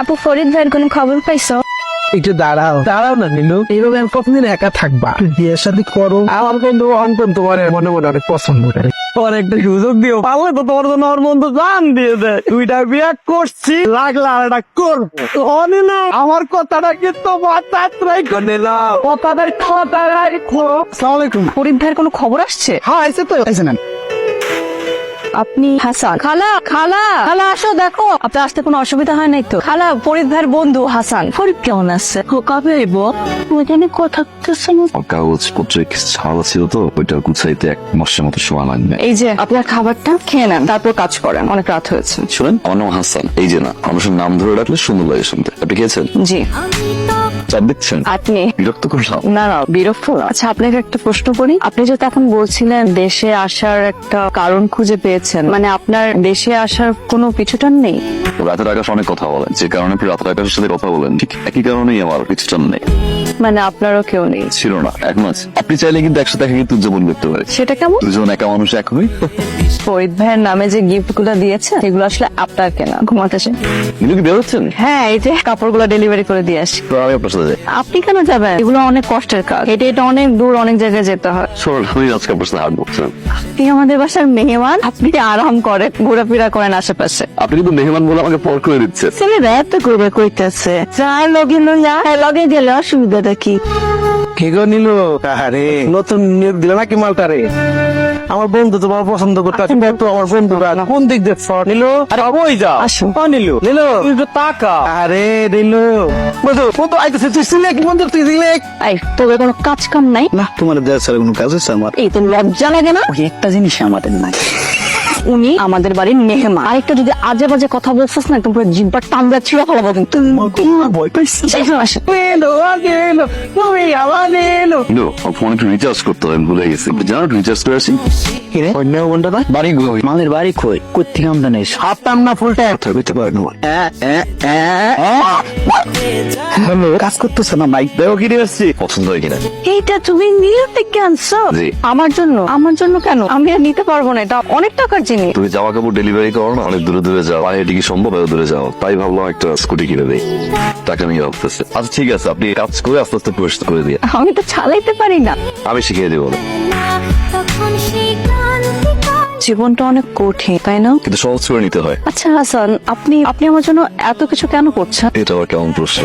আপু ফরিদ ভাইয়ের কোনো খবর পাইছো? একটু দাঁড়াও না নীলু, এইভাবে আমি কতদিন একা থাকবা? বিয়ের সাথে করো। আমার বন্ধু অন্তন তোমার মনে মনে অনেক পছন্দ করে। তোমার একটা সুযোগ দিও, পারলে তো তোমার জন্য আমার বন্ধু জান দিয়ে দেয়। দুইটা বিয়ে করছি, লাগলে আর একটা করবো। অনিল, আমার কথাটা কিন্তু মাথায় করে নাও। কথাটাই রাখো। আসসালামু আলাইকুম। ফরিদ ভাইয়ের কোনো খবর আসছে? হ্যাঁ আইসে তো, আইসে না। আপনি হাসান? খালা খালা খালা আসো, দেখো আপনার আসতে কোনো অসুবিধা হয় নাই তো? খালা, ফরিদ ভাইয়ের বন্ধু হাসান। ফরিদ কেমন আছে? কবে আইব? ওইখানে কথা কাগজপত্র ছাড়া ছিল তো, ওইটা গুছাইতে 1 মাসের মতো সময় লাগবে। এই যে আপনার খাবারটা খেয়ে নেন, তারপর কাজ করেন, অনেক রাত হয়েছে। শুনেন, আমার নাম হাসান। এই যে না, মানুষের নাম ধরে রাখলে সুন্দর লাগে শুনতে। আপনি খেয়েছেন? জি। চাপ দিচ্ছেন? আপনি? বিরক্ত করলাম? না না, বিরক্ত না। আচ্ছা, আপনাকে একটা প্রশ্ন করি। আপনি যে এখন বলছিলেন দেশে আসার একটা কারণ খুঁজে পেয়েছেন, মানে আপনার দেশে আসার কোনো পিছুটান নেই? রাতের আকাশ অনেক কথা বলেন, যে কারণে আপনি রাতের আকাশের সাথে কথা বলেন, ঠিক একই কারণেই আমার পিছুটান নেই। মানে আপনারও কেউ নেই? ছিল না, এখন আছে। আপনি চাইলে কিন্তু একসাথে একা কিন্তু উদযাপন করতে পারি। সেটা কেমন? দুজন একা মানুষ এক হই। ফরিদ ভাইয়ের নামে যে গিফট গুলো দিয়েছে সেগুলো আসলে আপনার কেনা। ঘুমাতে চাই? কিন্তু কি বের হচ্ছেন? হ্যাঁ, এই যে কাপড়গুলো ডেলিভারি করে দিয়ে আসি। তো আমি আপনার সাথে যাই। আপনি কেন যাবেন? এগুলো অনেক কষ্টের কাজ, এটা অনেক দূর, অনেক জায়গায় যেতে হয়। শোন, আমি আজকে আপনার সাথে হাঁটবো। আপনি আমাদের বাসার মেহমান, আপনি আরাম করেন, ঘোরাফেরা করেন আশেপাশে। আপনি কিন্তু মেহমান বলে আমাকে পর করে দিচ্ছে। ছেলেরা এত করবে কইতেছে, যাই লগে লইয়া লগে গেলে অসুবিধাটা কি? কে গো নীলু? আরে নতুন নিয়োগ দিলে নাকি মালটারে? আমার বন্ধু তোমার পছন্দ করতে আছে তো, আমার বন্ধুরা কোন দিক দেখছ নীলু? আরে অবই যাও। আসো। ও নীলু, নীলু তুই তো তাকা। আরে নীলু বন্ধু, বন্ধু আইতেছে, তুই সিলেক বন্ধু, তুই সিলেক। এই, তোদের কোনো কাজ কাম নাই? না, তোমার দেওয়া ছাড়া কোনো কাজ আছে আমার? এই তো লজ্জা লাগে না? ওই একটা জিনিস আমাদের নাই। উনি আমাদের বাড়ির মেহমান। আরেকটা যদি আজে বাজে কথা বলছিস না, একদম পুরো জিব্বার টানবা ছিঁড়ে ফেলাবো কিন্তু। ভয় পাইছি। আসো। নীলু নীলু, তুমি আমার নীলু। কিন্তু ফোন একটু রিচার্জ করতে হবে, আমি ভুলে গেছি। আপনি জানো রিচার্জ করে আসি? কিরে অন্য বন্ধু না বাড়ি কই? মালের বাড়ি কই? কোত্থেকে আমদানি এসে? হাততাম না ফুল টাইম। কথা কইতে পারেন না। হ্যালো, কাজ করতেছে না মাইক দেও কি রে আসছি? পছন্দ হয় কিনা? এইটা তুমি নিউ থেকে আনছো? জি। আমার জন্য? আমার জন্য কেন? আমি আর নিতে পারবো না, এটা অনেক টাকার জিনিস। তুমি জামা কাপড় ডেলিভারি করো না, অনেক দূরে দূরে যাও, পায়ে কি সম্ভব এত দূরে যাও? তাই ভাবলাম একটা স্কুটি কিনে দেই, টাকা নিয়ে ভাবতেছে। আচ্ছা ঠিক আছে, আপনি কাজ করে আস্তে আস্তে পরিষ্কার করে দিয়ে আমি তো চালাইতে পারি না। আমি শিখিয়ে দেবো। জীবনটা অনেক কঠিন, তাই না? কিন্তু সহজ করে নিতে হয়। আচ্ছা হাসান, আপনি আপনি আমার জন্য এত কিছু কেন করছেন? এটা আবার কেমন প্রশ্ন?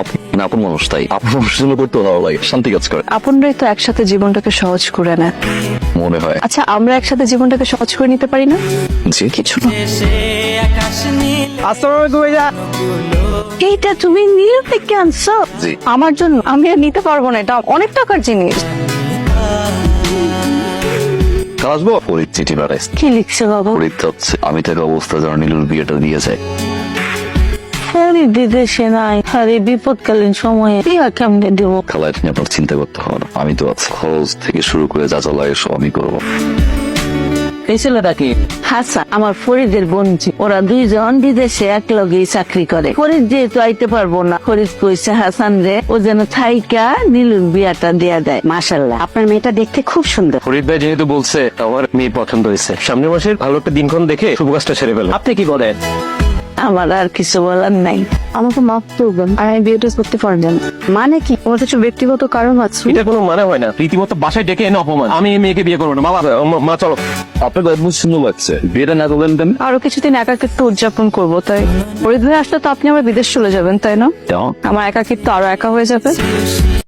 আপনি আপন মানুষ, তাই আপন মানুষের জন্য করতে ভালো লাগে, শান্তি কাজ করে। আপনরাই তো একসাথে জীবনটাকে সহজ করে নেয়। মনে হয়। আচ্ছা, আমরা একসাথে জীবনটাকে সহজ করে নিতে পারি না? জি। কিছু না। আসসালামু আলাইকুম ভাইয়া। এইটা তুমি নিউ থেকে আনছো? জি। আমার জন্য? আমি আর নিতে পারবো না, এটা অনেক টাকার জিনিস। কাল আসবো। ফরিদ চিঠি পাঠাইছে। কি লিখছে বাবা? ফরিদ চাচ্ছে আমি থাকা অবস্থা যেন নীলুর বিয়েটা দিয়ে যায়। ফরিদ বিদেশে নাই, আরে বিপদকালীন সময়ে বিয়া কেমনে দেব? খালা, এটা নিয়ে আপনার চিন্তা করতে হবে না, আমি তো আছি। খরচ থেকে শুরু করে যা যা লাগে সব আমি করবো। এই ছেলেটা কি? হাসান আমার ফরিদের বন্ধু, ওরা দুইজন বিদেশে এক লগেই চাকরি করে। ফরিদ যেহেতু আইতে পারবো না, ফরিদ কইছে হাসান রে ও যেন থাইকা নীলুর বিয়াটা দেয়া দেয়। মাশাআল্লাহ, আপনার মেয়েটা দেখতে খুব সুন্দর। ফরিদ ভাই যেহেতু বলছে আমার মেয়ে পছন্দ হয়েছে, সামনের মাসের ভালো একটা দিনক্ষণ দেখে শুভ কাজটা সেরে ফেলেন। আপনি কি বলেন? আমার আর কিছু বলার নাই, আমাকে মাফ করবেন। আর আমি বিয়েটা করতে পারবেন মানে কি? আমার কিছু ব্যক্তিগত কারণ আছে। এটা কোনো মানে হয় না, রীতিমতো বাসায় ডেকে এনে অপমান। আমি এই মেয়েকে বিয়ে করবো না। বাবা মা চলো। আপনার গল্প সুন্দর লাগছে, বিয়েটা না করলেন কেন? আরো কিছুদিন একাকিত্ব উদযাপন করবো, তাই। ফরিদ ভাই আসলে তো আপনি আমার বিদেশ চলে যাবেন, তাই না? আমার একাকিত্ব আরো একা হয়ে যাবে।